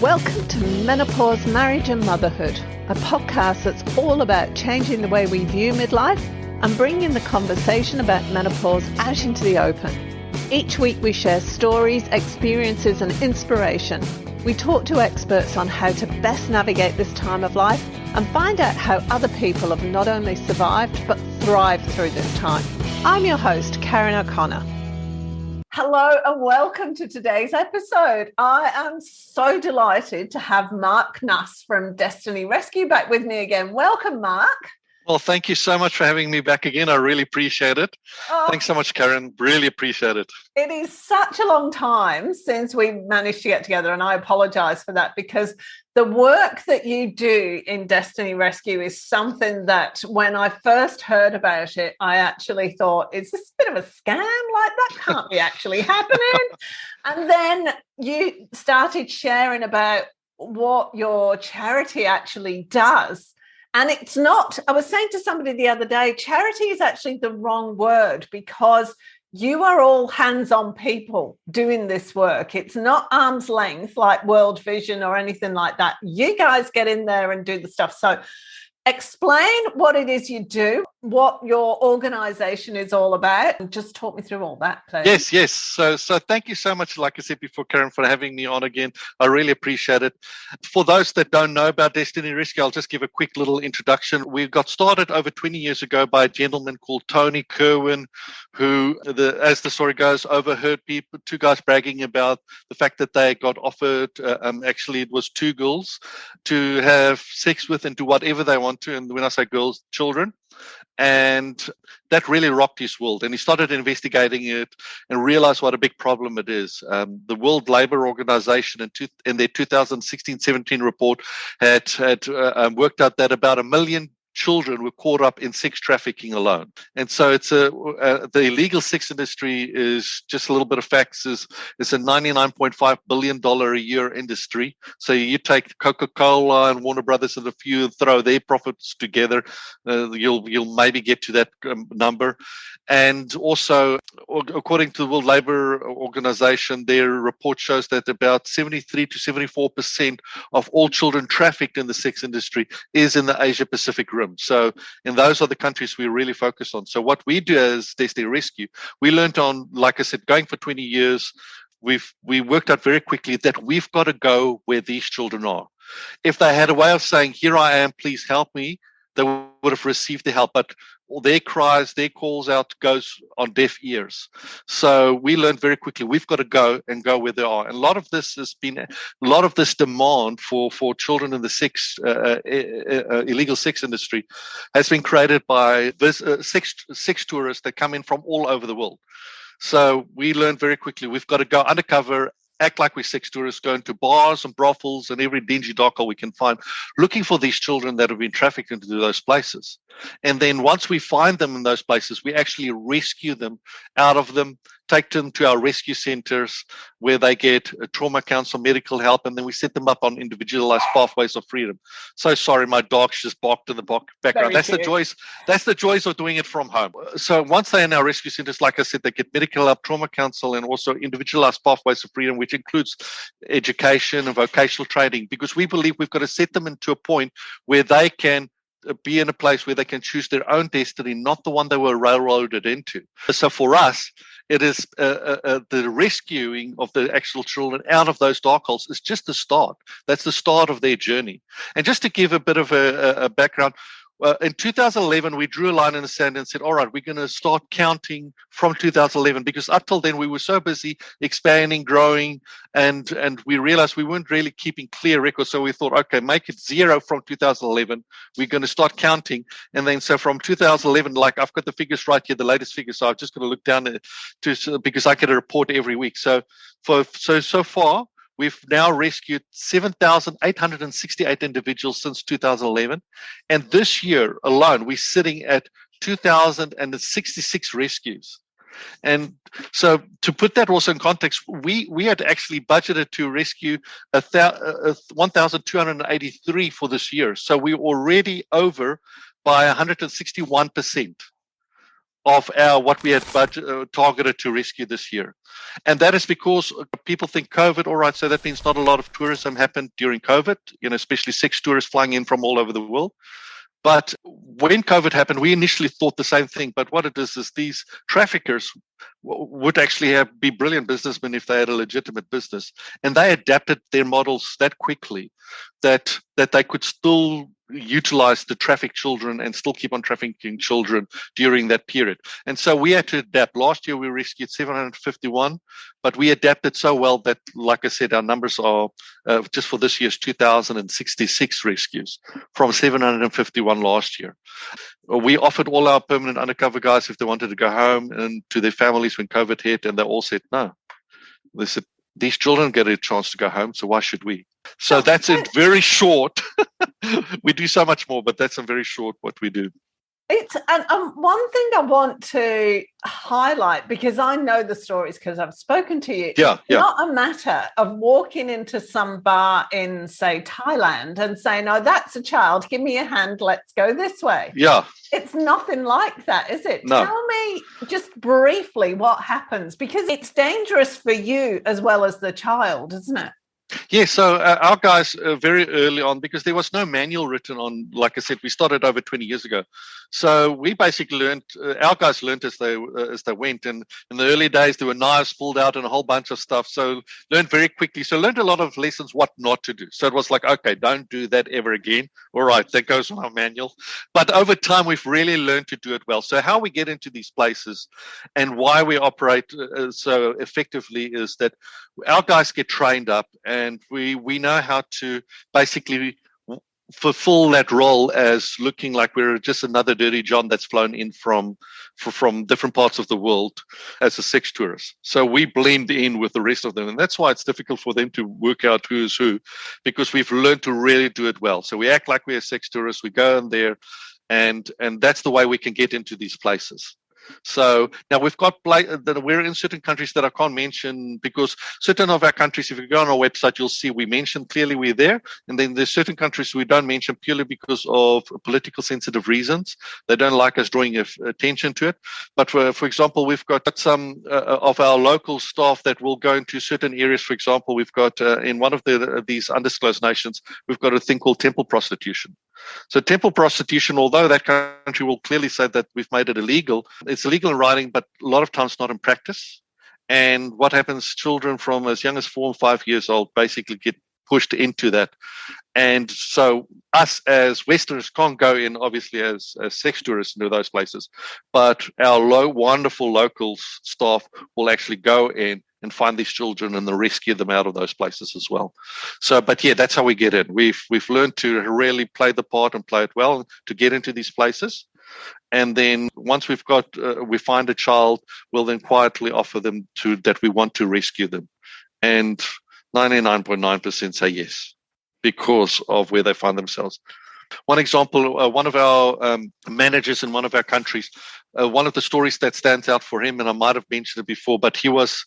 Welcome to Menopause, Marriage and Motherhood, a podcast that's all about changing the way we view midlife and bringing the conversation about menopause out into the open. Each week we share stories, experiences and inspiration. We talk to experts on how to best navigate this time of life and find out how other people have not only survived but thrived through this time. I'm your host, Karen O'Connor. Hello and welcome to today's episode. I am so delighted to have Marc Nuss from Destiny Rescue back with me again. Welcome, Marc. Well, thank you so much for having me back again. I really appreciate it. Thanks so much, Karen. Really appreciate it. It is such a long time since we managed to get together, and I apologise for that because the work that you do in Destiny Rescue is something that when I first heard about it, I actually thought, is this a bit of a scam? Like, that can't be actually happening. And then you started sharing about what your charity actually does. And it's not, I was saying to somebody the other day, charity is actually the wrong word because you are all hands-on people doing this work. It's not arm's length like World Vision or anything like that. You guys get in there and do the stuff. So explain what it is you do, what your organisation is all about, and just talk me through all that, please. Yes. So thank you so much, like I said before, Karen, for having me on again. I really appreciate it. For those that don't know about Destiny Rescue, I'll just give a quick little introduction. We got started over 20 years ago by a gentleman called Tony Kerwin, who, as the story goes, overheard two guys bragging about the fact that they got offered, actually it was two girls, to have sex with and do whatever they want to. And when I say girls, children. And that really rocked his world. And he started investigating it and realized what a big problem it is. The World Labour Organization in their 2016-17 report had worked out that about 1 million children were caught up in sex trafficking alone. And so it's the illegal sex industry is, just a little bit of facts, is a $99.5 billion a year industry. So you take Coca-Cola and Warner Brothers and a few and throw their profits together, you'll maybe get to that number. And also, according to the World Labour Organization, their report shows that about 73 to 74% of all children trafficked in the sex industry is in the Asia Pacific Rim. So, and those are the countries we really focus on. So what we do as Destiny Rescue, we learned on, like I said, going for 20 years, we worked out very quickly that we've got to go where these children are. If they had a way of saying, here I am, please help me, they would have received the help. But all their cries, their calls out goes on deaf ears. So we learned very quickly, we've got to go where they are. And a lot of this demand for children in the illegal sex industry has been created by this sex tourists that come in from all over the world. So we learned very quickly, we've got to go undercover, act like we're sex tourists, go into bars and brothels and every dingy dark hole we can find, looking for these children that have been trafficked into those places. And then once we find them in those places, we actually rescue them out of them, take them to our rescue centers where they get trauma counsel, medical help, and then we set them up on individualized pathways of freedom. So sorry, my dog's just barked in the background. That's the joys of doing it from home. So once they're in our rescue centers, like I said, they get medical help, trauma counsel, and also individualized pathways of freedom, which includes education and vocational training, because we believe we've got to set them into a point where they can be in a place where they can choose their own destiny, not the one they were railroaded into. So for us, it is the rescuing of the actual children out of those dark holes is just the start. That's the start of their journey. And just to give a bit of a background, in 2011, we drew a line in the sand and said, all right, we're going to start counting from 2011, because up till then we were so busy expanding, growing, and we realized we weren't really keeping clear records. So we thought, okay, make it 0 from 2011. We're going to start counting. And then so from 2011, like I've got the figures right here, the latest figures. So I'm just going to look down because I get a report every week. So far, we've now rescued 7,868 individuals since 2011. And this year alone, we're sitting at 2,066 rescues. And so to put that also in context, we had actually budgeted to rescue 1,283 for this year. So we're already over by 161%. of our what we had targeted to rescue this year. And that is because people think COVID, all right, so that means not a lot of tourism happened during COVID, especially sex tourists flying in from all over the world. But when COVID happened, we initially thought the same thing. But what it is these traffickers would actually be brilliant businessmen if they had a legitimate business. And they adapted their models that quickly that they could still utilize the trafficked children and still keep on trafficking children during that period. And so we had to adapt. Last year, we rescued 751, but we adapted so well that, like I said, our numbers are just for this year's 2,066 rescues from 751 last year. We offered all our permanent undercover guys if they wanted to go home and to their families when COVID hit, and they all said no. They said, these children get a chance to go home, so why should we? So that's it, very short. We do so much more, but that's a very short what we do. It's one thing I want to highlight, because I know the stories because I've spoken to you. Yeah, it's not a matter of walking into some bar in, say, Thailand and saying, "Oh, that's a child. Give me a hand. Let's go this way." Yeah. It's nothing like that, is it? No. Tell me just briefly what happens, because it's dangerous for you as well as the child, isn't it? Yeah, so our guys very early on, because there was no manual written on, like I said, we started over 20 years ago. So we basically learned, our guys learned as they went. And in the early days, there were knives pulled out and a whole bunch of stuff. So learned very quickly. So learned a lot of lessons what not to do. So it was like, okay, don't do that ever again. All right, that goes on our manual. But over time, we've really learned to do it well. So how we get into these places and why we operate so effectively is that our guys get trained up, and we know how to basically fulfill that role as looking like we're just another dirty John that's flown in from different parts of the world as a sex tourist. So we blend in with the rest of them, and that's why it's difficult for them to work out who's who, because we've learned to really do it well. So we act like we're a sex tourist. We go in there, and that's the way we can get into these places. So now we've got that we're in certain countries that I can't mention, because certain of our countries, if you go on our website, you'll see we mention clearly we're there. And then there's certain countries we don't mention purely because of political sensitive reasons. They don't like us drawing attention to it. But for example, we've got some of our local staff that will go into certain areas. For example, we've got in one of these undisclosed nations, we've got a thing called temple prostitution. So temple prostitution, although that country will clearly say that we've made it illegal, it's illegal in writing, but a lot of times not in practice. And what happens, children from as young as 4 and 5 years old basically get pushed into that. And so us as Westerners can't go in, obviously, as sex tourists into those places. But our wonderful local staff will actually go in and find these children and rescue them out of those places as well. So, but yeah, that's how we get in. We've learned to really play the part and play it well to get into these places. And then once we find a child, we'll then quietly offer them that we want to rescue them. And 99.9% say yes, because of where they find themselves. One example, one of our managers in one of our countries, one of the stories that stands out for him, and I might have mentioned it before, but he was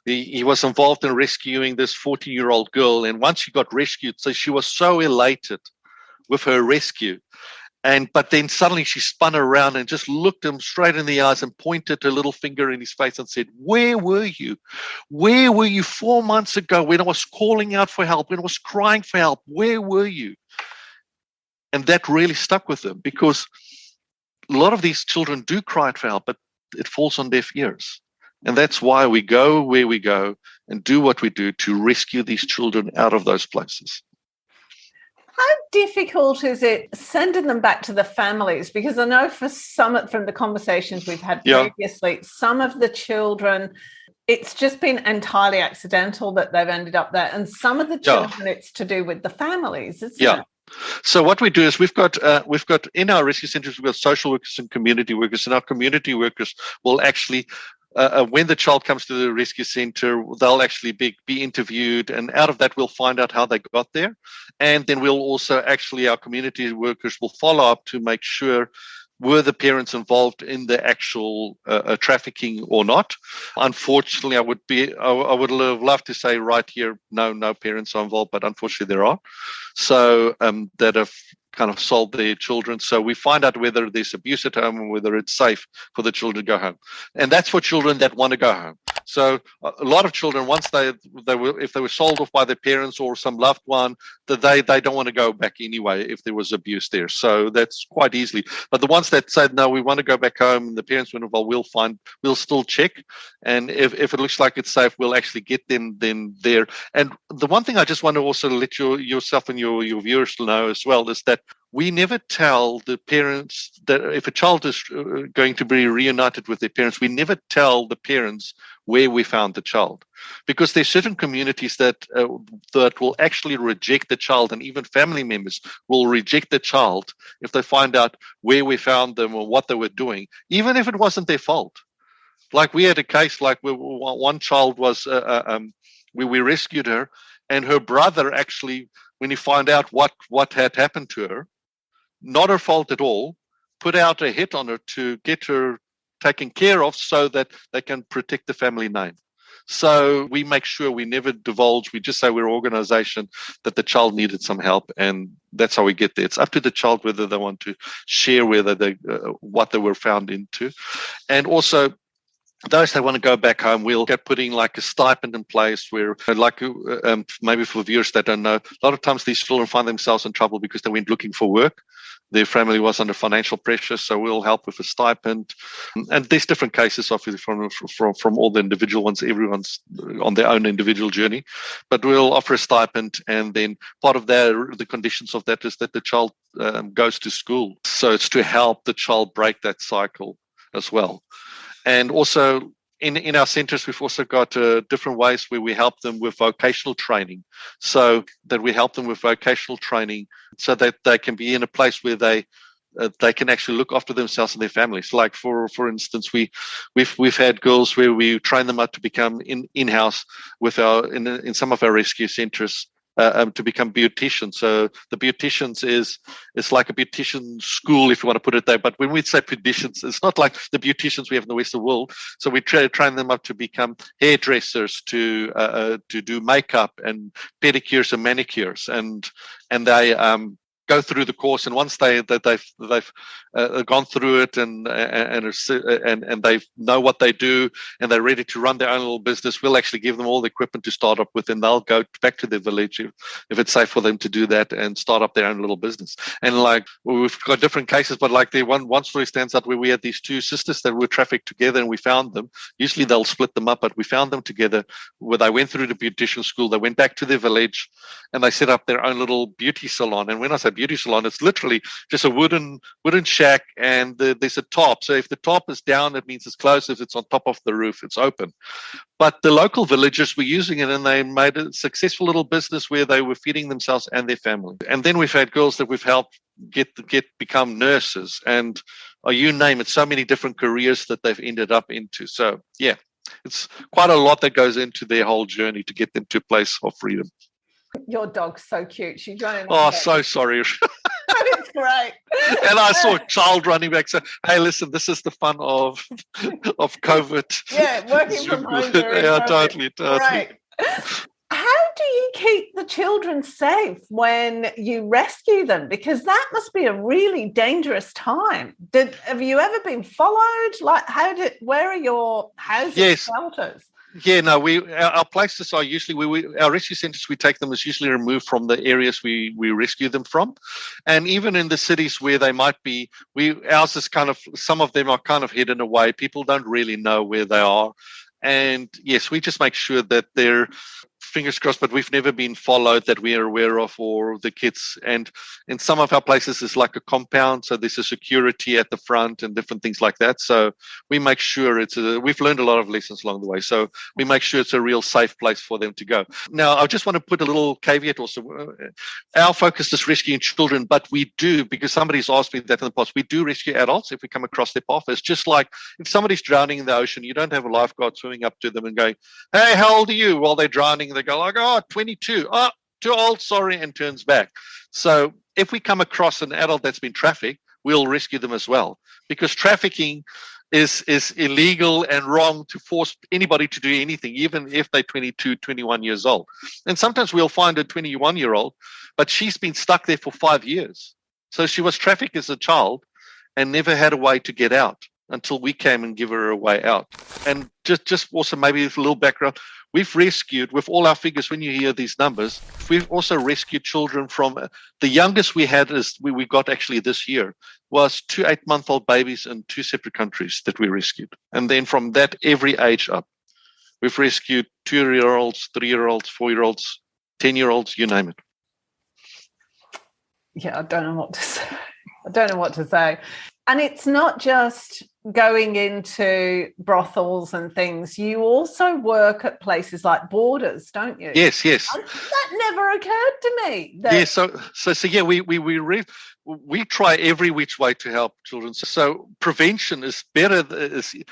involved in rescuing this 14-year-old girl. And once she got rescued, so she was so elated with her rescue. But then suddenly she spun around and just looked him straight in the eyes and pointed her little finger in his face and said, "Where were you? Where were you 4 months ago when I was calling out for help, when I was crying for help? Where were you?" And that really stuck with them, because a lot of these children do cry out for help, but it falls on deaf ears. And that's why we go where we go and do what we do to rescue these children out of those places. How difficult is it sending them back to the families? Because I know from the conversations we've had previously, some of the children, it's just been entirely accidental that they've ended up there. And some of the children, it's to do with the families, isn't it? So what we do is we've got in our rescue centers, we've got social workers and community workers, and our community workers will actually when the child comes to the rescue center, they'll actually be interviewed, and out of that we'll find out how they got there. And then we'll also our community workers will follow up to make sure were the parents involved in the actual trafficking or not. Unfortunately, I would have loved to say right here, no parents are involved, but unfortunately there are. So that have kind of sold their children. So we find out whether there's abuse at home and whether it's safe for the children to go home. And that's for children that want to go home. So a lot of children, once they were, if they were sold off by their parents or some loved one, that they don't want to go back anyway if there was abuse there. So that's quite easily. But the ones that said, no, we want to go back home, and the parents went, well, we'll still check. And if it looks like it's safe, we'll actually get them then there. And the one thing I just want to also let yourself and your viewers know as well is that we never tell the parents that if a child is going to be reunited with their parents, we never tell the parents where we found the child, because there's certain communities that will actually reject the child, and even family members will reject the child if they find out where we found them or what they were doing, even if it wasn't their fault. Like we had a case like where one child was, we rescued her, and her brother actually, when he found out what had happened to her, not her fault at all, put out a hit on her to get her taken care of so that they can protect the family name. So we make sure we never divulge. We just say we're an organization that the child needed some help, and that's how we get there. It's up to the child whether they want to share whether they what they were found into. And also, those that want to go back home, we'll get putting like a stipend in place where, like maybe for viewers that don't know, a lot of times these children find themselves in trouble because they went looking for work. Their family was under financial pressure, so we'll help with a stipend. And there's different cases, obviously, from all the individual ones. Everyone's on their own individual journey. But we'll offer a stipend, and then part of the conditions of that is that the child goes to school. So it's to help the child break that cycle as well. And also, in our centers, we've also got different ways where we help them with vocational training. So that we help them with vocational training so that they can be in a place where they can actually look after themselves and their families. Like for instance, we've had girls where we train them up to become in-house with in some of our rescue centers. To become beauticians. So the beauticians it's like a beautician school, if you want to put it there. But when we say beauticians, it's not like the beauticians we have in the Western world. So we train them up to become hairdressers, to do makeup and pedicures and manicures, and they go through the course. And once they've gone through it and they know what they do and they're ready to run their own little business, we'll actually give them all the equipment to start up with, and they'll go back to their village if it's safe for them to do that and start up their own little business. And like we've got different cases, but like the one story stands out where we had these two sisters that were trafficked together, and we found them. Usually they'll split them up, but we found them together where they went through the beautician school. They went back to their village and they set up their own little beauty salon. And when I say beauty salon, it's literally just a wooden shack, and there's a top. So if the top is down, it means it's closed. If it's on top of the roof, it's open. But the local villagers were using it, and they made a successful little business where they were feeding themselves and their family. And then we've had girls that we've helped become nurses, and you name it, so many different careers that they've ended up into. So yeah, it's quite a lot that goes into their whole journey to get them to a place of freedom. Your dog's so cute. She's running. Oh, so sorry. It's great. And I saw a child running back. So, hey, listen, this is the fun of COVID. Yeah, working from home. Yeah, totally. Right. How do you keep the children safe when you rescue them? Because that must be a really dangerous time. Have you ever been followed? Like, where are your housing shelters? Yeah, no, our places are usually our rescue centers, we take them as usually removed from the areas we rescue them from. And even in the cities where they might be, ours is kind of, some of them are kind of hidden away. People don't really know where they are. And yes, we just make sure that they're, fingers crossed, but we've never been followed that we are aware of, or the kids. And in some of our places, it's like a compound, so there's a security at the front and different things like that. So we make sure we've learned a lot of lessons along the way. So we make sure it's a real safe place for them to go. Now, I just want to put a little caveat also. Our focus is rescuing children, but we do, because somebody's asked me that in the past, we do rescue adults if we come across their path. It's just like if somebody's drowning in the ocean, you don't have a lifeguard swimming up to them and going, hey, how old are you? While they're drowning, they go like, oh, 22. Oh, too old, sorry, and turns back. So if we come across an adult that's been trafficked, we'll rescue them as well, because trafficking is illegal and wrong to force anybody to do anything, even if they're 22, 21 years old. And sometimes we'll find a 21-year-old, but she's been stuck there for 5 years. So she was trafficked as a child and never had a way to get out until we came and give her a way out. And just also maybe a little background, we've rescued, with all our figures, when you hear these numbers, we've also rescued children from, the youngest we had is, we got actually this year, was 2 8-month-old babies in 2 separate countries that we rescued. And then from that, every age up. We've rescued 2-year-olds, 3-year-olds, 4-year-olds, 10-year-olds, you name it. Yeah, I don't know what to say. I don't know what to say. And it's not just going into brothels and things. You also work at places like Borders, don't you? Yes. That never occurred to me. We try every which way to help children. So prevention is better. The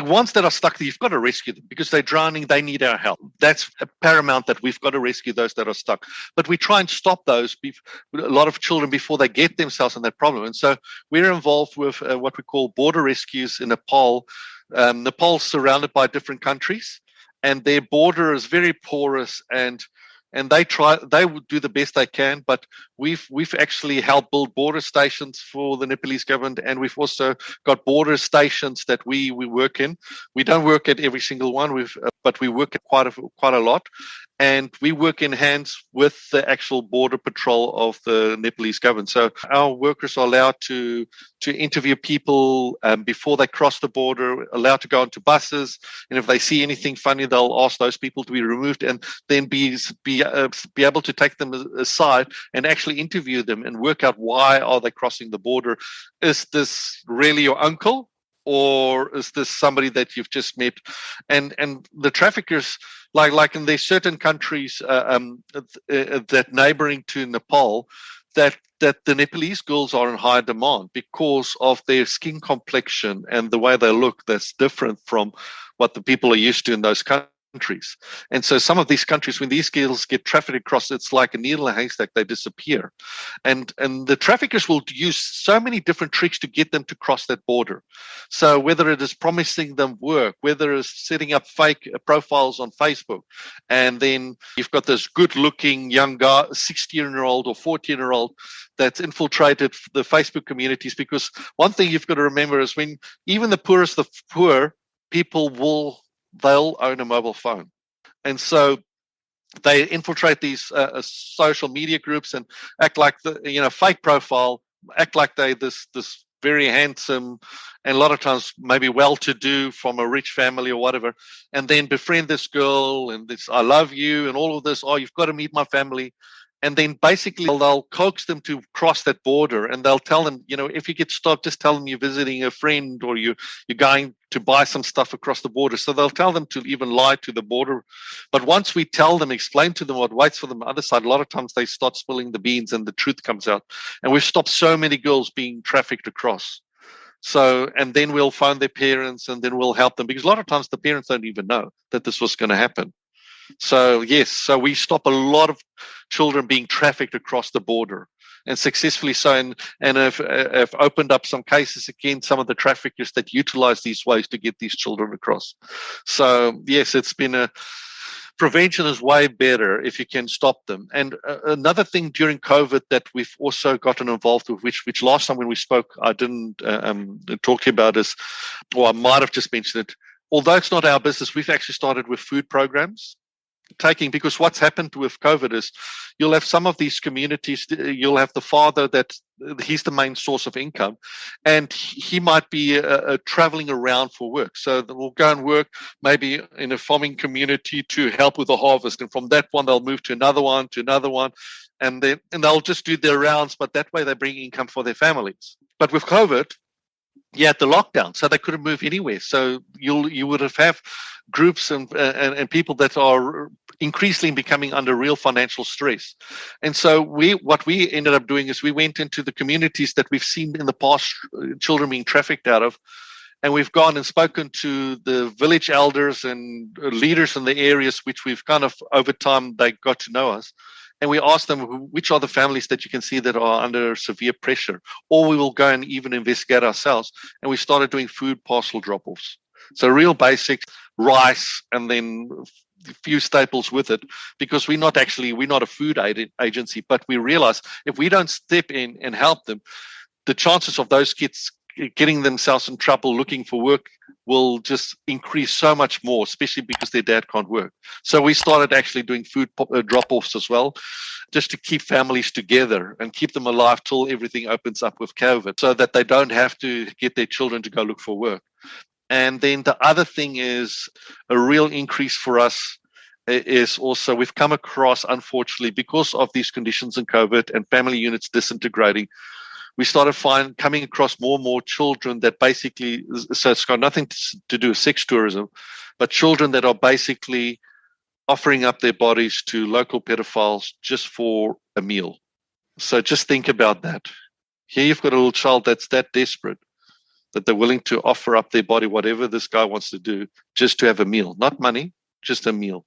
ones that are stuck there, you've got to rescue them because they're drowning. They need our help. That's paramount, that we've got to rescue those that are stuck. But we try and stop those, a lot of children, before they get themselves in that problem. And so we're involved with what we call border rescues in Nepal. Nepal's surrounded by different countries, and their border is very porous, and they would do the best they can, but we've actually helped build border stations for the Nepalese government, and we've also got border stations that we work in. We don't work at every single one, but we work at quite a lot, and we work in hands with the actual border patrol of the Nepalese government. So our workers are allowed to interview people before they cross the border, allowed to go onto buses, and if they see anything funny, they'll ask those people to be removed, and then be able to take them aside and actually interview them and work out, why are they crossing the border? Is this really your uncle, or is this somebody that you've just met? And the traffickers, like in there's certain countries that neighboring to Nepal, that the Nepalese girls are in high demand because of their skin complexion and the way they look. That's different from what the people are used to in those countries. And so some of these countries, when these girls get trafficked across, it's like a needle in a haystack, they disappear. And the traffickers will use so many different tricks to get them to cross that border. So whether it is promising them work, whether it's setting up fake profiles on Facebook, and then you've got this good-looking young guy, 16-year-old or 14-year-old, that's infiltrated the Facebook communities. Because one thing you've got to remember is, when even the poorest of poor people they'll own a mobile phone. And so they infiltrate these social media groups and act like fake profile, act like they this very handsome, and a lot of times maybe well-to-do from a rich family or whatever, and then befriend this girl and this, I love you, and all of this, oh, you've got to meet my family. And then basically they'll coax them to cross that border, and they'll tell them, if you get stopped, just tell them you're visiting a friend, or you're going to buy some stuff across the border. So they'll tell them to even lie to the border. But once we tell them, explain to them what waits for them on the other side, a lot of times they start spilling the beans and the truth comes out. And we've stopped so many girls being trafficked across. So, and then we'll phone their parents, and then we'll help them, because a lot of times the parents don't even know that this was going to happen. So yes, so we stop a lot of children being trafficked across the border, and successfully so, and have opened up some cases against some of the traffickers that utilize these ways to get these children across. So yes, it's been prevention is way better if you can stop them. And another thing during COVID that we've also gotten involved with, which last time when we spoke I didn't talk to you about, is, or I might have just mentioned it, although it's not our business, we've actually started with food programs. Because what's happened with COVID is, you'll have some of these communities, you'll have the father that he's the main source of income, and he might be traveling around for work. So they'll go and work maybe in a farming community to help with the harvest, and from that one they'll move to another one, and they'll just do their rounds, but that way they bring income for their families. But with COVID, you had the lockdown, so they couldn't move anywhere. So you would have groups and people that are increasingly becoming under real financial stress. And so what we ended up doing is, we went into the communities that we've seen in the past children being trafficked out of, and we've gone and spoken to the village elders and leaders in the areas, which we've kind of, over time, they got to know us. And we asked them, which are the families that you can see that are under severe pressure? Or we will go and even investigate ourselves. And we started doing food parcel drop-offs. So real basics, rice, and then few staples with it, because we're not a food agency, but we realize if we don't step in and help them, the chances of those kids getting themselves in trouble looking for work will just increase so much more, especially because their dad can't work. So we started actually doing food drop-offs as well, just to keep families together and keep them alive till everything opens up with COVID, so that they don't have to get their children to go look for work. And then the other thing is a real increase for us is also we've come across, unfortunately, because of these conditions in COVID and family units disintegrating, we started coming across more and more children that basically, so it's got nothing to do with sex tourism, but children that are basically offering up their bodies to local pedophiles just for a meal. So just think about that. Here you've got a little child that's that desperate that they're willing to offer up their body, whatever this guy wants to do, just to have a meal. Not money, just a meal.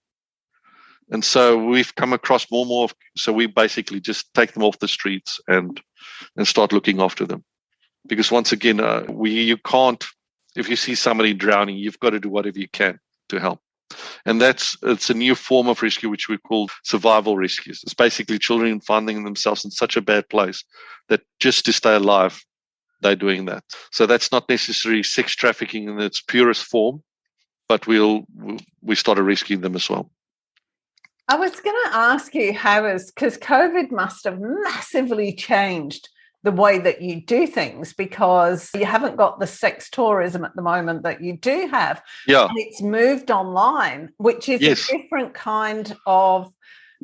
And so we've come across more and more. So we basically just take them off the streets and start looking after them. Because once again, you can't, if you see somebody drowning, you've got to do whatever you can to help. And it's a new form of rescue, which we call survival rescues. It's basically children finding themselves in such a bad place that just to stay alive, they're doing that. So that's not necessarily sex trafficking in its purest form, but we started rescuing them as well. I was going to ask you because COVID must have massively changed the way that you do things, because you haven't got the sex tourism at the moment that you do have. Yeah. And it's moved online, which is a different kind of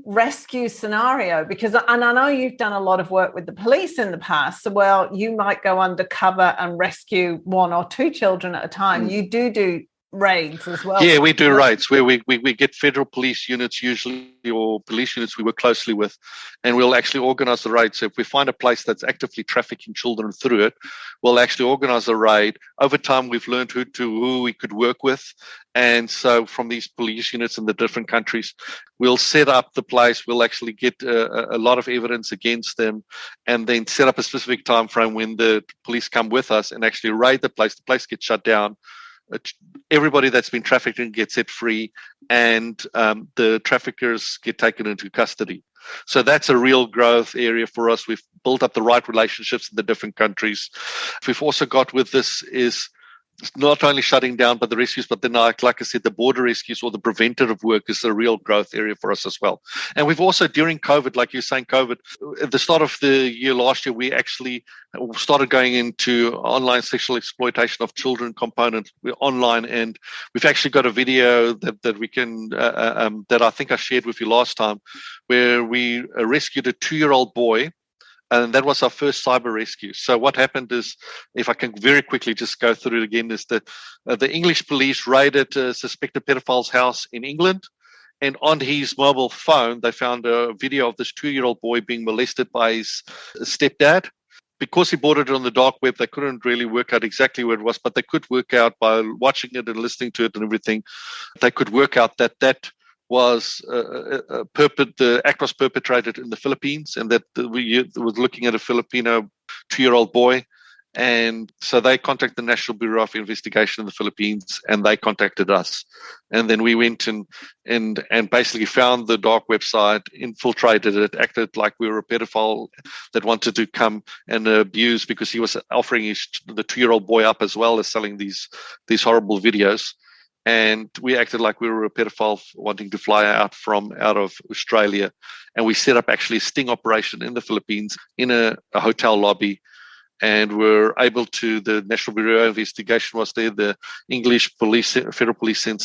rescue scenario, and I know you've done a lot of work with the police in the past. So, well, you might go undercover and rescue one or two children at a time. You do raids as well. Yeah, we do raids where we get federal police units usually, or police units we work closely with, and we'll actually organize the raid. So if we find a place that's actively trafficking children through it, we'll actually organize a raid. Over time, we've learned who we could work with. And so from these police units in the different countries, we'll set up the place. We'll actually get a lot of evidence against them, and then set up a specific time frame when the police come with us and actually raid the place. The place gets shut down. Everybody that's been trafficking gets set free, and the traffickers get taken into custody. So that's a real growth area for us. We've built up the right relationships in the different countries. We've also got with this is not only shutting down but the rescues, but then like I said, the border rescues or the preventative work is a real growth area for us as well. And we've also, during COVID, like you're saying, COVID, at the start of the year last year, we actually started going into online sexual exploitation of children component online, and we've actually got a video that we can that I think I shared with you last time, where we rescued a 2-year-old boy. And that was our first cyber rescue. So what happened is, if I can very quickly just go through it again, is that the English police raided a suspected pedophile's house in England. And on his mobile phone, they found a video of this 2-year-old boy being molested by his stepdad. Because he bought it on the dark web, they couldn't really work out exactly where it was, but they could work out by watching it and listening to it and everything. They could work out that was the act was perpetrated in the Philippines, and that we was looking at a Filipino 2-year-old boy. And so they contacted the National Bureau of Investigation in the Philippines, and they contacted us. And then we went and basically found the dark website, infiltrated it, acted like we were a pedophile that wanted to come and abuse, because he was offering the 2-year-old boy up as well as selling these horrible videos. And we acted like we were a pedophile wanting to fly out of Australia. And we set up actually a sting operation in the Philippines in a hotel lobby. And we're able to, the National Bureau of Investigation was there. The English police, federal police, sent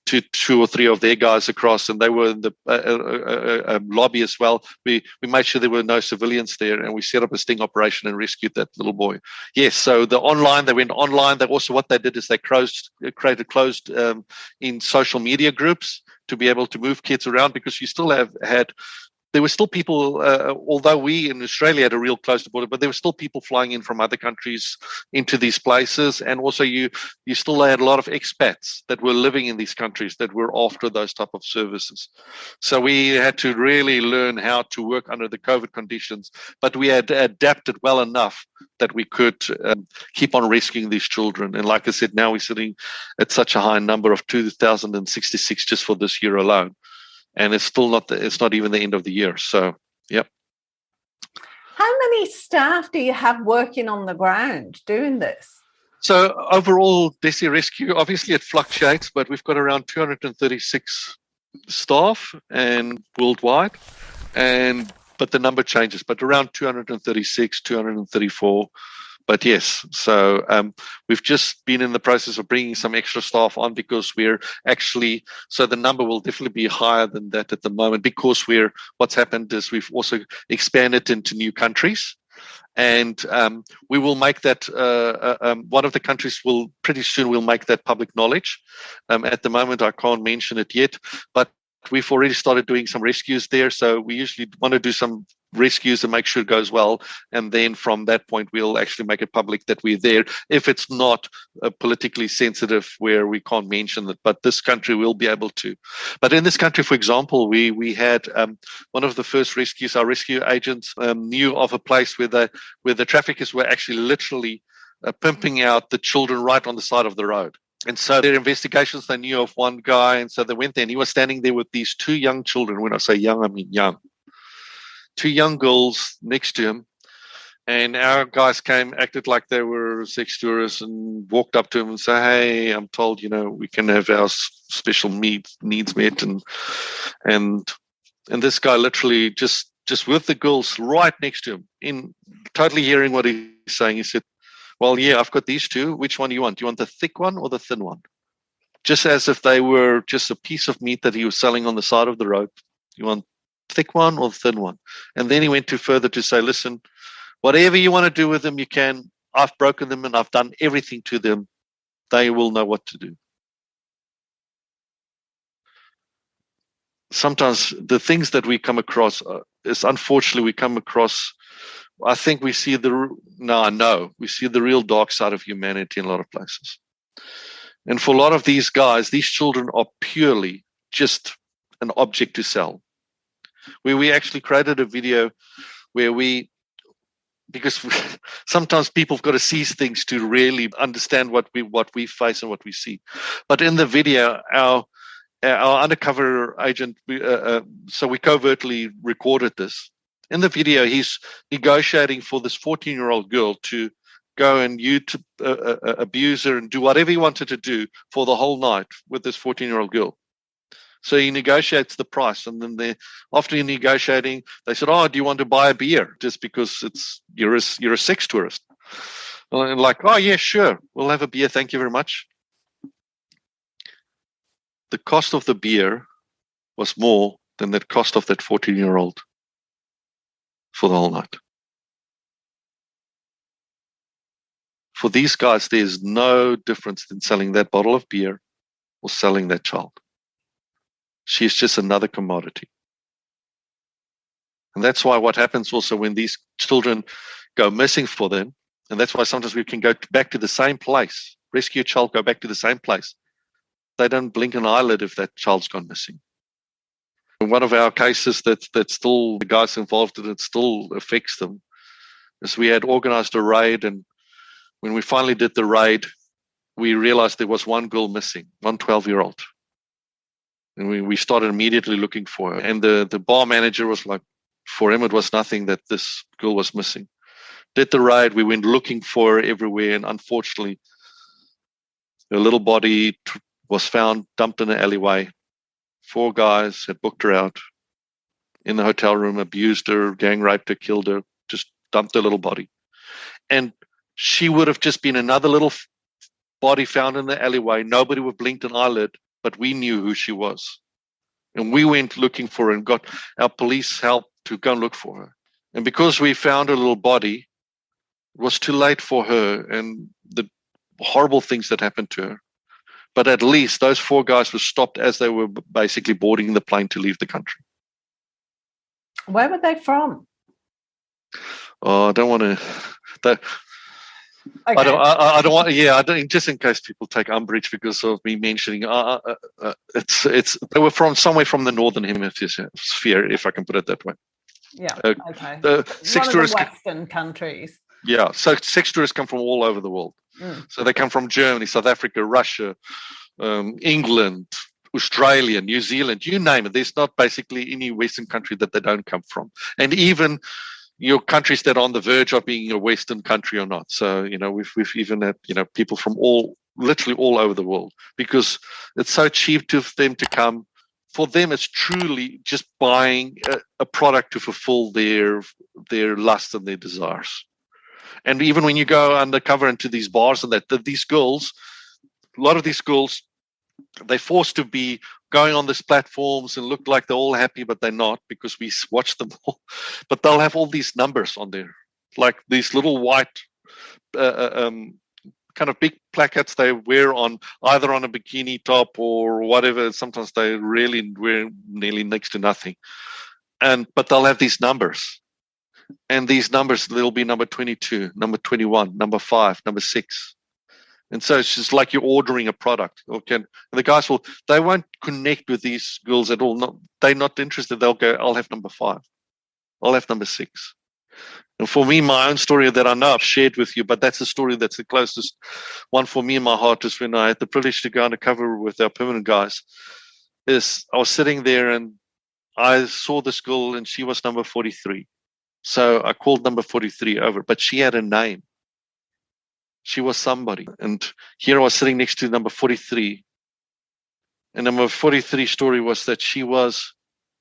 two or three of their guys across, and they were in the lobby as well. We made sure there were no civilians there, and we set up a sting operation and rescued that little boy. Yes, so they went online. They also, what they did is they created closed in social media groups to be able to move kids around, because you still had there were still people, although we in Australia had a real closed border, but there were still people flying in from other countries into these places. And also you still had a lot of expats that were living in these countries that were after those type of services. So we had to really learn how to work under the COVID conditions, but we had adapted well enough that we could keep on rescuing these children. And like I said, now we're sitting at such a high number of 2,066 just for this year alone. And it's still it's not even the end of the year. So, yep. How many staff do you have working on the ground doing this? So overall, Desi Rescue, obviously it fluctuates, but we've got around 236 staff and worldwide. But the number changes, but around 236, 234. But yes, so we've just been in the process of bringing some extra staff on because so the number will definitely be higher than that at the moment because what's happened is we've also expanded into new countries. And we will make that, one of the countries pretty soon we'll make that public knowledge. At the moment, I can't mention it yet, but we've already started doing some rescues there. So we usually want to do some rescues and make sure it goes well. And then from that point, we'll actually make it public that we're there. If it's not politically sensitive where we can't mention it, but this country will be able to. But in this country, for example, we had one of the first rescues, our rescue agents knew of a place where the traffickers were actually literally pimping out the children right on the side of the road. And so their investigations, they knew of one guy. And so they went there and he was standing there with these two young children. When I say young, I mean young. Two young girls next to him. And our guys acted like they were sex tourists and walked up to him and said, hey, I'm told, we can have our special needs met. And this guy literally just with the girls right next to him, in totally hearing what he's saying, he said, well, yeah, I've got these two. Which one do you want? Do you want the thick one or the thin one? Just as if they were just a piece of meat that he was selling on the side of the road. You want thick one or the thin one? And then he went further to say, listen, whatever you want to do with them, you can. I've broken them and I've done everything to them. They will know what to do. Sometimes the things that we come across is unfortunately we come across. I think we see we see the real dark side of humanity in a lot of places. And for a lot of these guys, these children are purely just an object to sell. We actually created a video where because sometimes people have got to see things to really understand what we face and what we see. But in the video, our undercover agent, so we covertly recorded this. In the video, he's negotiating for this 14-year-old girl to go and abuse her and do whatever he wanted to do for the whole night with this 14-year-old girl. So he negotiates the price, and then after negotiating, they said, "Oh, do you want to buy a beer just because you're a sex tourist?" And like, "Oh yeah, sure, we'll have a beer. Thank you very much." The cost of the beer was more than the cost of that 14-year-old for the whole night. For these guys, there's no difference in selling that bottle of beer or selling that child. She's just another commodity. And that's why what happens also when these children go missing for them, and that's why sometimes we can go back to the same place, rescue a child, go back to the same place. They don't blink an eyelid if that child's gone missing. In one of our cases that still, the guys involved in it still affects them, is we had organized a raid, and when we finally did the raid, we realized there was one girl missing, one 12-year-old. And we started immediately looking for her. And the bar manager was like, for him, it was nothing that this girl was missing. Did the raid, we went looking for her everywhere, and unfortunately, her little body was found dumped in an alleyway. 4 guys had booked her out in the hotel room, abused her, gang raped her, killed her, just dumped her little body. And she would have just been another little body found in the alleyway. Nobody would have blinked an eyelid, but we knew who she was. And we went looking for her and got our police help to go and look for her. And because we found her little body, it was too late for her and the horrible things that happened to her. But at least those 4 guys were stopped as they were basically boarding the plane to leave the country. Where were they from? Oh, I don't want to. Okay. I don't want. Yeah, I don't. Just in case people take umbrage because of me mentioning, they were from somewhere from the northern hemisphere, if I can put it that way. Yeah. Okay. The sex tourists, Western countries. Yeah. So sex tourists come from all over the world. So they come from Germany, South Africa, Russia, England, Australia, New Zealand, you name it. There's not basically any Western country that they don't come from, and even your countries that are on the verge of being a Western country or not. So, we've even had, people from literally all over the world, because it's so cheap for them to come. For them, it's truly just buying a product to fulfill their lust and their desires. And even when you go undercover into these bars and these girls, a lot of these girls, they're forced to be going on these platforms and look like they're all happy, but they're not, because we watch them all. But they'll have all these numbers on there, like these little white kind of big placards they wear on either on a bikini top or whatever. Sometimes they really wear nearly next to nothing. But they'll have these numbers. And these numbers, they'll be number 22, number 21, number 5, number 6. And so it's just like you're ordering a product. Okay. And the guys they won't connect with these girls at all. They're not interested. They'll go, I'll have number 5. I'll have number 6. And for me, my own story that I know I've shared with you, but that's the story that's the closest one for me in my heart, is when I had the privilege to go undercover with our permanent guys. I was sitting there and I saw this girl and she was number 43. So I called number 43 over, but she had a name. She was somebody. And here I was sitting next to number 43. And number 43's story was that she was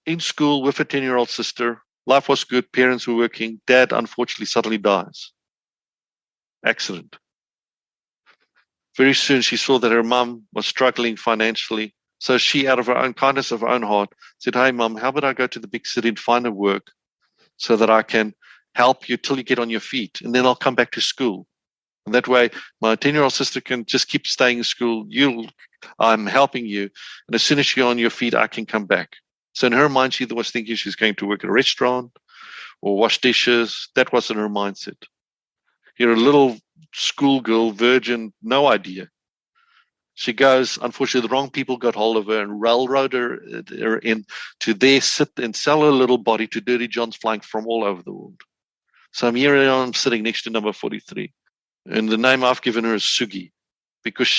in school with a 10-year-old sister. Life was good. Parents were working. Dad, unfortunately, suddenly dies. Accident. Very soon, she saw that her mum was struggling financially. So she, out of her own kindness of her own heart, said, hey, Mum, how about I go to the big city and find a work so that I can help you till you get on your feet, and then I'll come back to school. And that way, my 10-year-old sister can just keep staying in school. I'm helping you. And as soon as you're on your feet, I can come back. So in her mind, she was thinking she's going to work at a restaurant or wash dishes. That wasn't her mindset. You're a little schoolgirl, virgin, no idea. She goes, unfortunately, the wrong people got hold of her and railroaded her in to there sit and sell her little body to dirty Johns flying from all over the world. So I'm sitting next to number 43. And the name I've given her is Sugi, because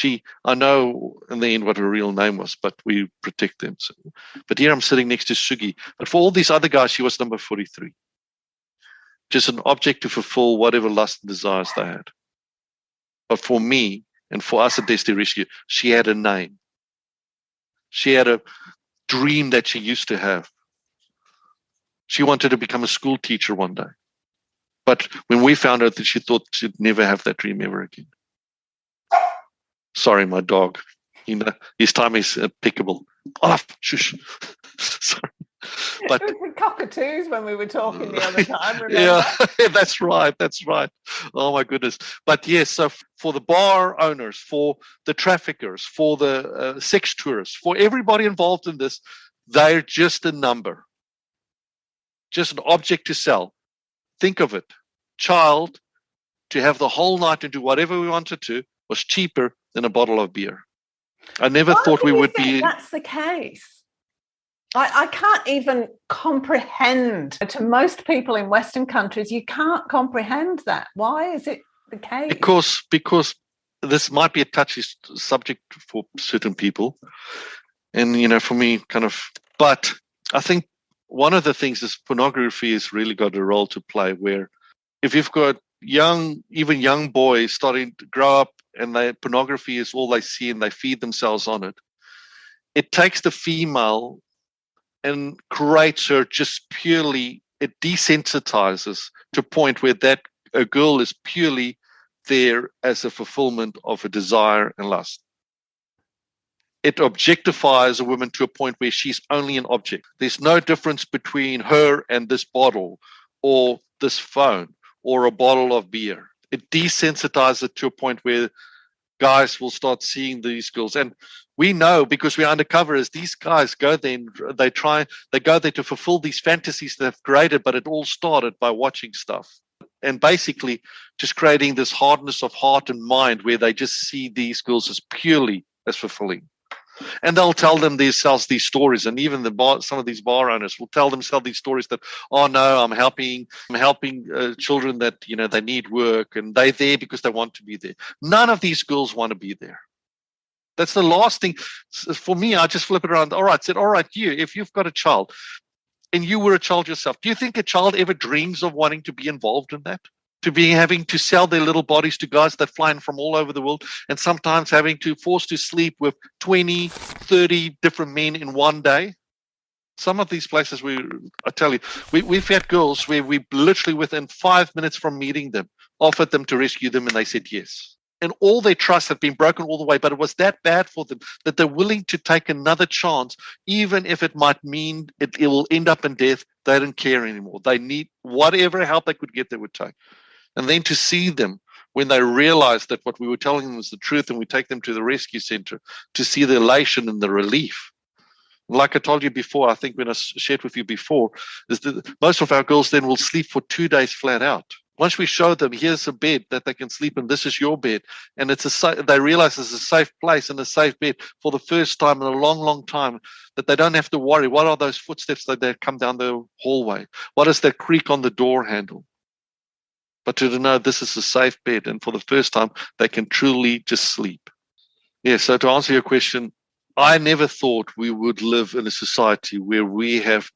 I know in the end what her real name was, but we protect them. So, but here I'm sitting next to Sugi. But for all these other guys, she was number 43. Just an object to fulfill whatever lust and desires they had. But for me and for us at Destiny Rescue, she had a name. She had a dream that she used to have. She wanted to become a school teacher one day. But when we found out that she thought she'd never have that dream ever again. Sorry, my dog. His time is impeccable. Oh, shush. Sorry. But it was the cockatoos when we were talking the other time, remember? Yeah, that's right. Oh, my goodness. But yes, so for the bar owners, for the traffickers, for the sex tourists, for everybody involved in this, they're just a number. Just an object to sell. Think of it. Child, to have the whole night and do whatever we wanted to, was cheaper than a bottle of beer. I never thought we would be. That's the case. I can't even comprehend. To most people in Western countries, you can't comprehend that. Why is it the case? Because this might be a touchy subject for certain people. And, for me, kind of. But I think one of the things is pornography has really got a role to play, where if you've got young boys starting to grow up and pornography is all they see and they feed themselves on it, it takes the female and creates her just purely, it desensitizes to a point where a girl is purely there as a fulfillment of a desire and lust. It objectifies a woman to a point where she's only an object. There's no difference between her and this bottle or this phone or a bottle of beer. It desensitizes it to a point where guys will start seeing these girls. And we know, because we're undercover, as these guys go there and they go there to fulfill these fantasies they've created, but it all started by watching stuff. And basically just creating this hardness of heart and mind where they just see these girls as purely as fulfilling. And they'll tell themselves these stories, and even some of these bar owners will tell themselves these stories that, oh no, I'm helping children that they need work, and they're there because they want to be there. None of these girls want to be there. That's the last thing for me. I just flip it around. All right, if you've got a child, and you were a child yourself, do you think a child ever dreams of wanting to be involved in that? To be having to sell their little bodies to guys that fly in from all over the world, and sometimes having to forced to sleep with 20, 30 different men in one day? Some of these places, I tell you, we've had girls where we literally within 5 minutes from meeting them, offered them to rescue them, and they said yes. And all their trust had been broken all the way, but it was that bad for them that they're willing to take another chance, even if it might mean it will end up in death. They don't care anymore. They need whatever help they could get, they would take. And then to see them when they realize that what we were telling them was the truth, and we take them to the rescue center, to see the elation and the relief. Like I told you before, I think when I shared with you before, is that most of our girls then will sleep for 2 days flat out. Once we show them, here's a bed that they can sleep in, this is your bed, and they realize it's a safe place and a safe bed for the first time in a long, long time, that they don't have to worry, what are those footsteps that come down the hallway? What is that creak on the door handle? But to know this is a safe bed, and for the first time, they can truly just sleep. Yeah, so to answer your question, I never thought we would live in a society where we have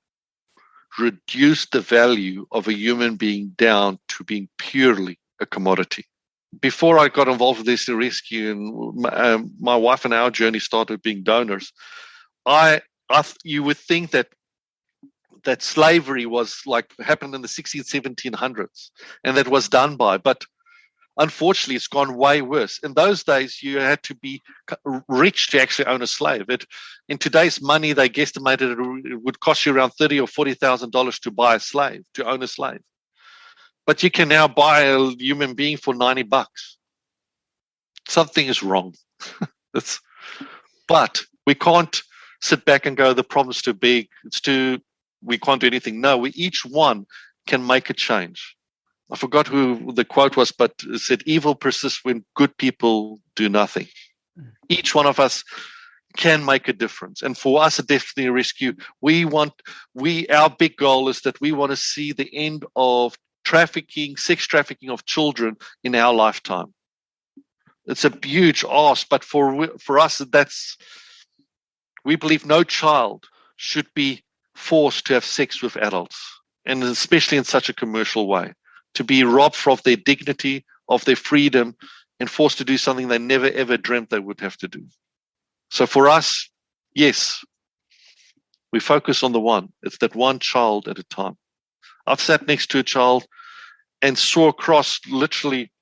reduced the value of a human being down to being purely a commodity. Before I got involved with this rescue, and my wife and our journey started being donors, you would think that slavery was like happened in the 1700s, and that was done by. But unfortunately, it's gone way worse. In those days, you had to be rich to actually own a slave. In today's money, they guesstimated it would cost you around $30,000 or $40,000 to buy a slave, to own a slave. But you can now buy a human being for $90. Something is wrong. But we can't sit back and go, the problem's too big. We can't do anything. No, we each one can make a change. I forgot who the quote was, but it said, evil persists when good people do nothing. Each one of us can make a difference. And for us at Destiny Rescue, our big goal is that we want to see the end of sex trafficking of children in our lifetime. It's a huge ask, but for us, we believe no child should be forced to have sex with adults, and especially in such a commercial way, to be robbed of their dignity, of their freedom, and forced to do something they never ever dreamt they would have to do. So for us, yes, we focus on the one. It's that one child at a time. I've sat next to a child and saw across literally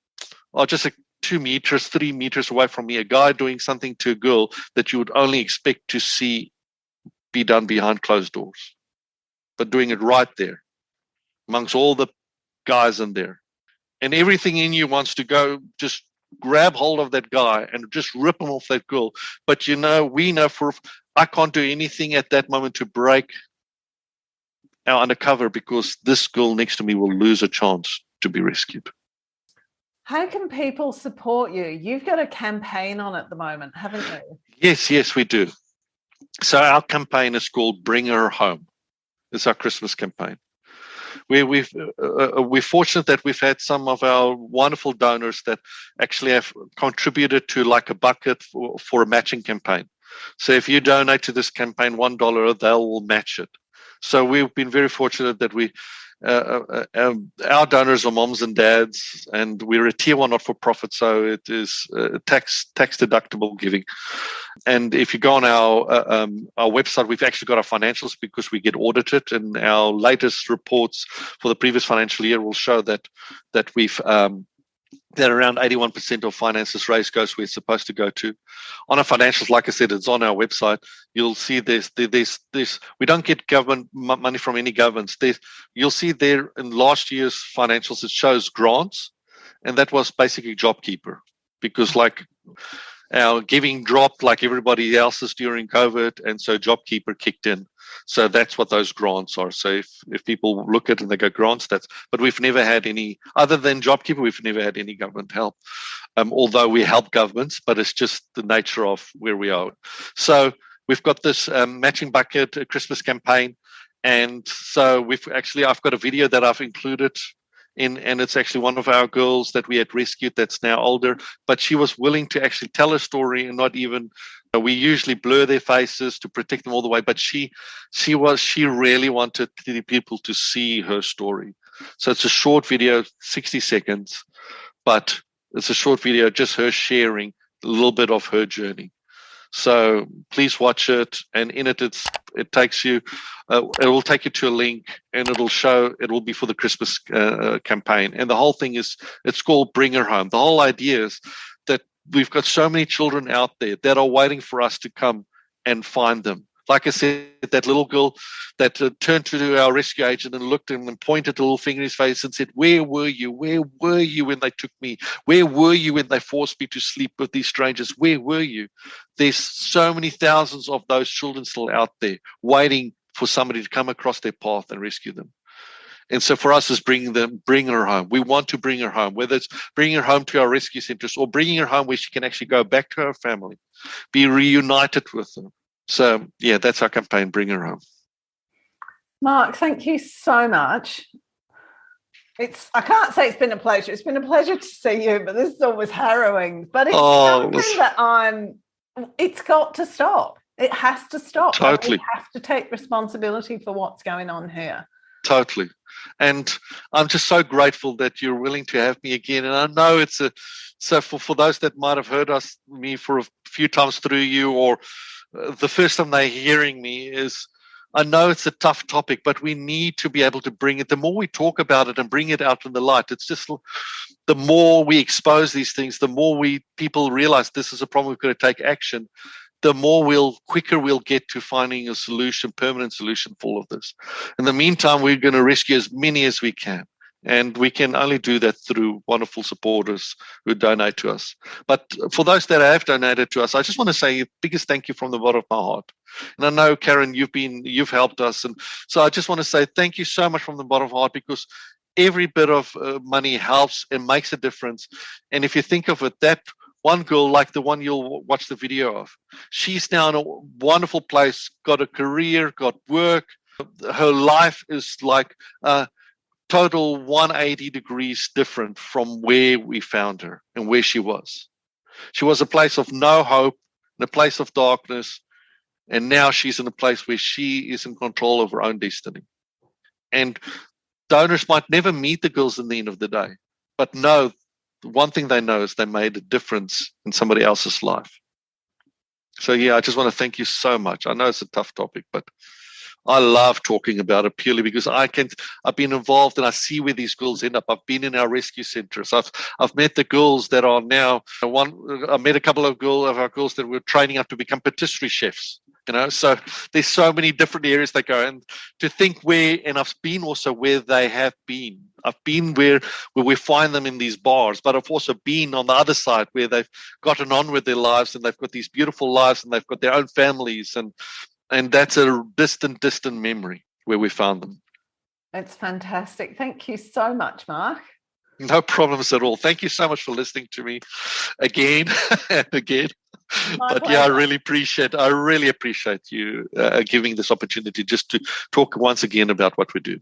just 2 meters, 3 meters away from me, a guy doing something to a girl that you would only expect to see be done behind closed doors, but doing it right there amongst all the guys in there. And everything in you wants to go just grab hold of that guy and just rip him off that girl. But we know I can't do anything at that moment to break our undercover, because this girl next to me will lose a chance to be rescued. How can people support you? You've got a campaign on at the moment, haven't you? Yes, we do. So our campaign is called Bring Her Home. It's our Christmas campaign. We're fortunate that we've had some of our wonderful donors that actually have contributed to like a bucket for a matching campaign. So if you donate to this campaign $1, they will match it. So we've been very fortunate that our donors are moms and dads, and we're a tier 1 not-for-profit, so it is tax deductible giving. And if you go on our website, we've actually got our financials because we get audited, and our latest reports for the previous financial year will show that we've that around 81% of finances raised goes where it's supposed to go to. On our financials, like I said, it's on our website. You'll see there's we don't get government money from any governments. You'll see there in last year's financials, it shows grants, and that was basically JobKeeper, because like Our giving dropped like everybody else's during COVID, and so JobKeeper kicked in. So that's what those grants are. So if people look at it and they go grants, but we've never had any, other than JobKeeper, we've never had any government help. Although we help governments, but it's just the nature of where we are. So we've got this matching bucket Christmas campaign. And so I've got a video that I've included and it's actually one of our girls that we had rescued that's now older, but she was willing to actually tell her story and not even, we usually blur their faces to protect them all the way, but she really wanted the people to see her story. So it's a short video, 60 seconds, but it's a short video, just her sharing a little bit of her journey. So please watch it, and in it, it takes you. It will take you to a link, and it will be for the Christmas campaign. And the whole thing it's called Bring Her Home. The whole idea is that we've got so many children out there that are waiting for us to come and find them. Like I said, that little girl that turned to our rescue agent and looked at him and pointed a little finger in his face and said, "Where were you? Where were you when they took me? Where were you when they forced me to sleep with these strangers? Where were you?" There's so many thousands of those children still out there waiting for somebody to come across their path and rescue them. And so for us, is bring her home. We want to bring her home, whether it's bringing her home to our rescue centers or bringing her home where she can actually go back to her family, be reunited with them. So, yeah, that's our campaign, Bring Her Home. Marc, thank you so much. I can't say it's been a pleasure. It's been a pleasure to see you, but this is always harrowing. But it's something that it's got to stop. It has to stop. Totally. We have to take responsibility for what's going on here. Totally. And I'm just so grateful that you're willing to have me again. And I know so for those that might have heard me for a few times through you, or the first time they're hearing me, is I know it's a tough topic, but we need to be able to bring it. The more we talk about it and bring it out in the light, it's just the more we expose these things, the more people realize this is a problem, we've got to take action, the more quicker we'll get to finding a solution, permanent solution for all of this. In the meantime, we're going to rescue as many as we can. And we can only do that through wonderful supporters who donate to us. But for those that have donated to us, I just want to say biggest thank you from the bottom of my heart. And I know, Karen, you've helped us. And so I just want to say thank you so much from the bottom of my heart, because every bit of money helps and makes a difference. And if you think of it, that one girl, like the one you'll watch the video of, she's now in a wonderful place, got a career, got work. Her life is like total 180 degrees different from where we found her and where she was. She was a place of no hope, in a place of darkness, and now she's in a place where she is in control of her own destiny. And donors might never meet the girls in the end of the day, but no, the one thing they know is they made a difference in somebody else's life. So yeah, I just want to thank you so much. I know it's a tough topic, but I love talking about it purely because I've been involved and I see where these girls end up. I've been in our rescue centers. I've met the girls that are now I met a couple of our girls that were training up to become patisserie chefs. So there's so many different areas they go, and to think and I've been also where they have been. I've been where we find them in these bars, but I've also been on the other side where they've gotten on with their lives and they've got these beautiful lives and they've got their own families, and that's a distant memory where we found them. It's fantastic. Thank you so much, Marc. No problems at all. Thank you so much for listening to me again and again. But yeah, I really appreciate you giving this opportunity just to talk once again about what we do.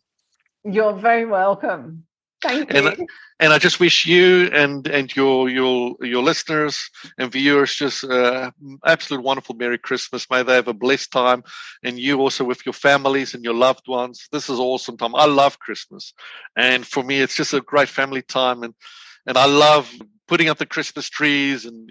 You're very welcome. Thank you. And I just wish you and your listeners and viewers just absolute wonderful Merry Christmas. May they have a blessed time, and you also with your families and your loved ones. This is awesome time. I love Christmas, and for me, it's just a great family time, and I love putting up the Christmas trees, and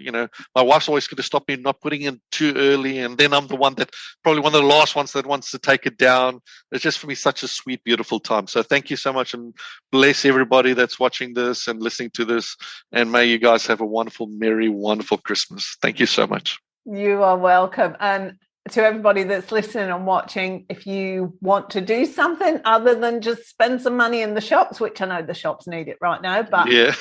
my wife's always going to stop me not putting in too early, and then I'm the one that probably one of the last ones that wants to take it down. It's just for me such a sweet, beautiful time. So thank you so much, and bless everybody that's watching this and listening to this, and may you guys have a wonderful, merry, wonderful Christmas. Thank you so much. You are welcome. And to everybody that's listening and watching, if you want to do something other than just spend some money in the shops, which I know the shops need it right now, but yeah.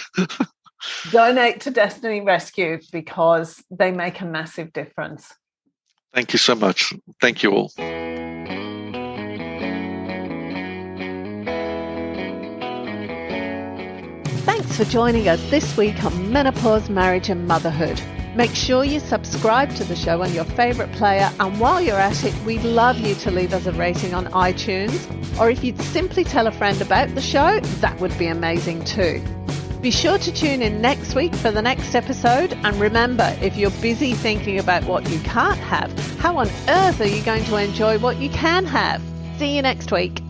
Donate to Destiny Rescue because they make a massive difference. Thank you so much. Thank you all. Thanks for joining us this week on Menopause, Marriage and Motherhood. Make sure you subscribe to the show on your favourite player, and while you're at it, we'd love you to leave us a rating on iTunes, or if you'd simply tell a friend about the show, that would be amazing too. Be sure to tune in next week for the next episode, and remember, if you're busy thinking about what you can't have, how on earth are you going to enjoy what you can have? See you next week.